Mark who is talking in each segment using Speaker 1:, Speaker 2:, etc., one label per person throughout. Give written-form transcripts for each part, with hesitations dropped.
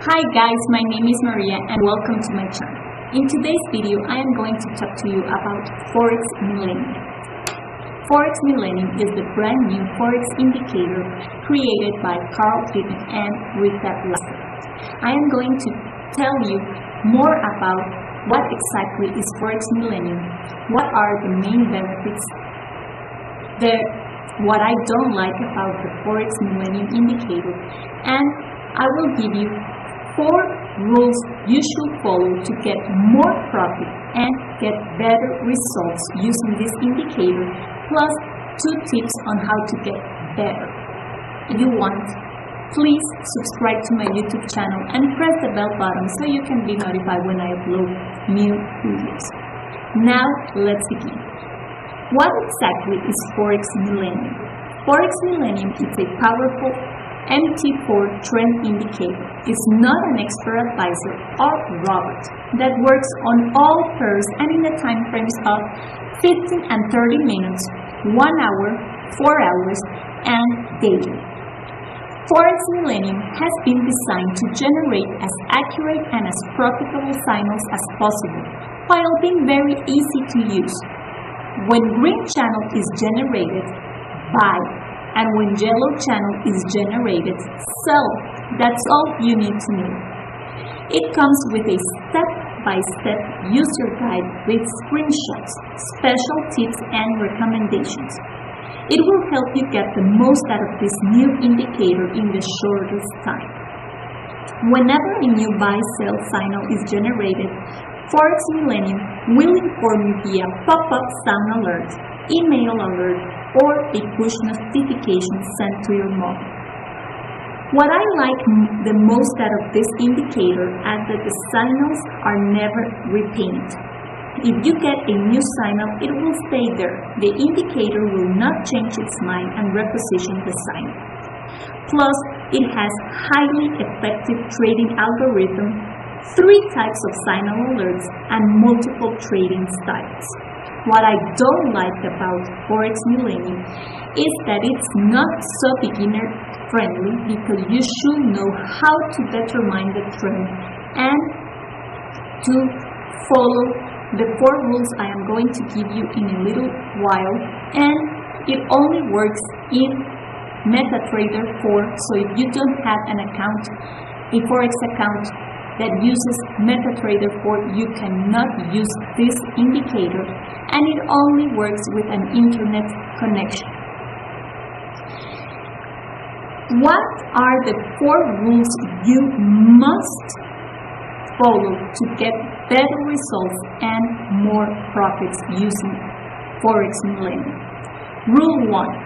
Speaker 1: Hi guys, my name is Maria and welcome to my channel. In today's video, I am going to talk to you about Forex Millennium. Forex Millennium is the brand new Forex indicator created by Carl Pittman and Rita Lasser. I am going to tell you more about what exactly is Forex Millennium, what are the main benefits, what I don't like about the Forex Millennium indicator, and I will give you 4 rules you should follow to get more profit and get better results using this indicator, plus 2 tips on how to get better. If you want, please subscribe to my YouTube channel and press the bell button so you can be notified when I upload new videos. Now, let's begin. What exactly is Forex Millennium? Forex Millennium is a powerful MT4 trend indicator. It's not an expert advisor or robot that works on all pairs and in the time frames of 15 and 30 minutes, 1 hour, 4 hours, and daily. Forex Millennium has been designed to generate as accurate and as profitable signals as possible, while being very easy to use. When green channel is generated, buy, and when yellow channel is generated, sell. That's all you need to know. It comes with a step-by-step user guide with screenshots, special tips and recommendations. It will help you get the most out of this new indicator in the shortest time. Whenever a new buy-sell signal is generated, Forex Millennium will inform you via pop-up sound alert, email alert, or a push notification sent to your mobile. What I like the most out of this indicator is that the signals are never repaint. If you get a new signal, it will stay there. The indicator will not change its mind and reposition the signal. Plus, it has highly effective trading algorithm, 3 types of signal alerts, and multiple trading styles. What I don't like about Forex Millennium is that it's not so beginner friendly, because you should know how to determine the trend and to follow the 4 rules I am going to give you in a little while, and it only works in MetaTrader 4, so if you don't have an account, a Forex account that uses MetaTrader 4, you cannot use this indicator, and it only works with an internet connection. What are the 4 rules you must follow to get better results and more profits using Forex Millennium? Rule 1.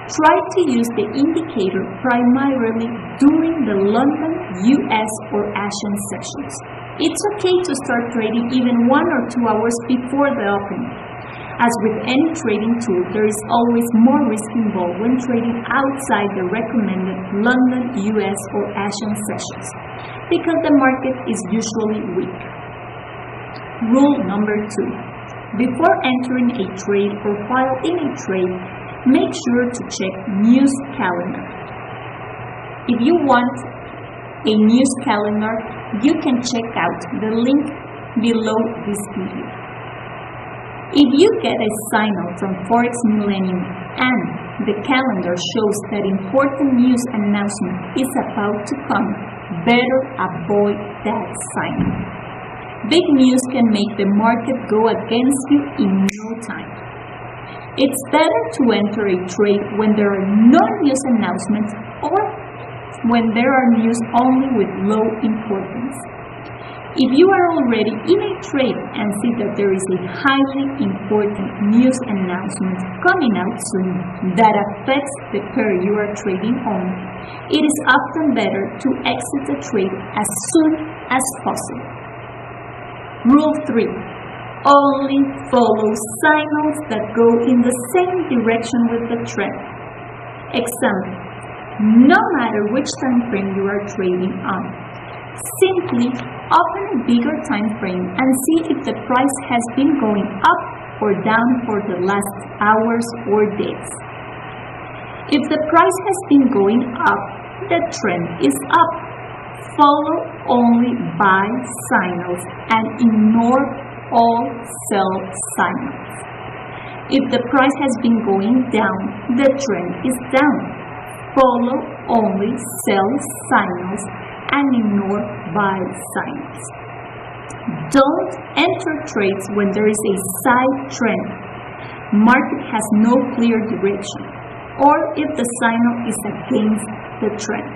Speaker 1: Try to use the indicator primarily during the London, US, or Asian sessions. It's okay to start trading even 1 or 2 hours before the opening. As with any trading tool, there is always more risk involved when trading outside the recommended London, US, or Asian sessions, because the market is usually weak. Rule number 2. Before entering a trade or while in a trade, make sure to check news calendar. If you want a news calendar, you can check out the link below this video. If you get a signal from Forex Millennium and the calendar shows that important news announcement is about to come, better avoid that signal. Big news can make the market go against you in no time. It's better to enter a trade when there are no news announcements or when there are news only with low importance. If you are already in a trade and see that there is a highly important news announcement coming out soon that affects the pair you are trading on, it is often better to exit the trade as soon as possible. Rule 3. Only follow signals that go in the same direction with the trend. Example, no matter which time frame you are trading on, simply open a bigger time frame and see if the price has been going up or down for the last hours or days. If the price has been going up, the trend is up. Follow only buy signals and ignore all sell signals. If the price has been going down, the trend is down. Follow only sell signals and ignore buy signals. Don't enter trades when there is a side trend, market has no clear direction, or if the signal is against the trend.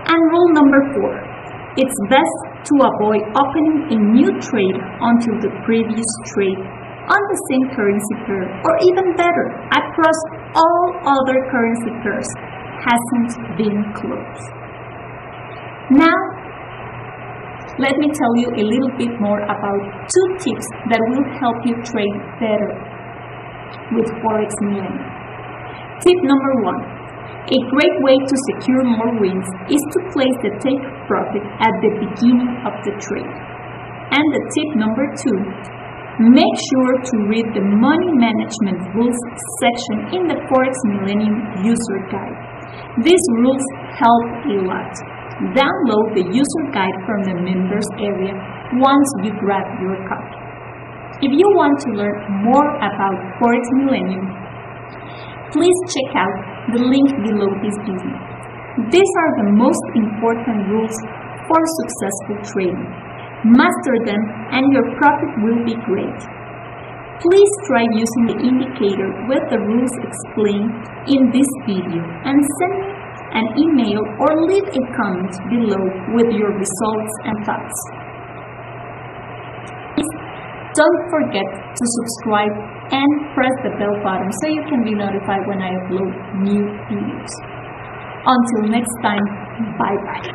Speaker 1: And rule number 4, it's best to avoid opening a new trade until the previous trade on the same currency pair, or even better, across all other currency pairs, hasn't been closed. Now, let me tell you a little bit more about 2 tips that will help you trade better with Forex Millennium. Tip number 1. A great way to secure more wins is to place the take profit at the beginning of the trade. And the tip number 2. Make sure to read the Money Management Rules section in the Forex Millennium User Guide. These rules help a lot. Download the user guide from the members area once you grab your copy. If you want to learn more about Forex Millennium, please check out the link below this video. These are the most important rules for successful trading. Master them and your profit will be great. Please try using the indicator with the rules explained in this video and send me an email or leave a comment below with your results and thoughts. Please don't forget to subscribe and press the bell button so you can be notified when I upload new videos. Until next time, bye bye.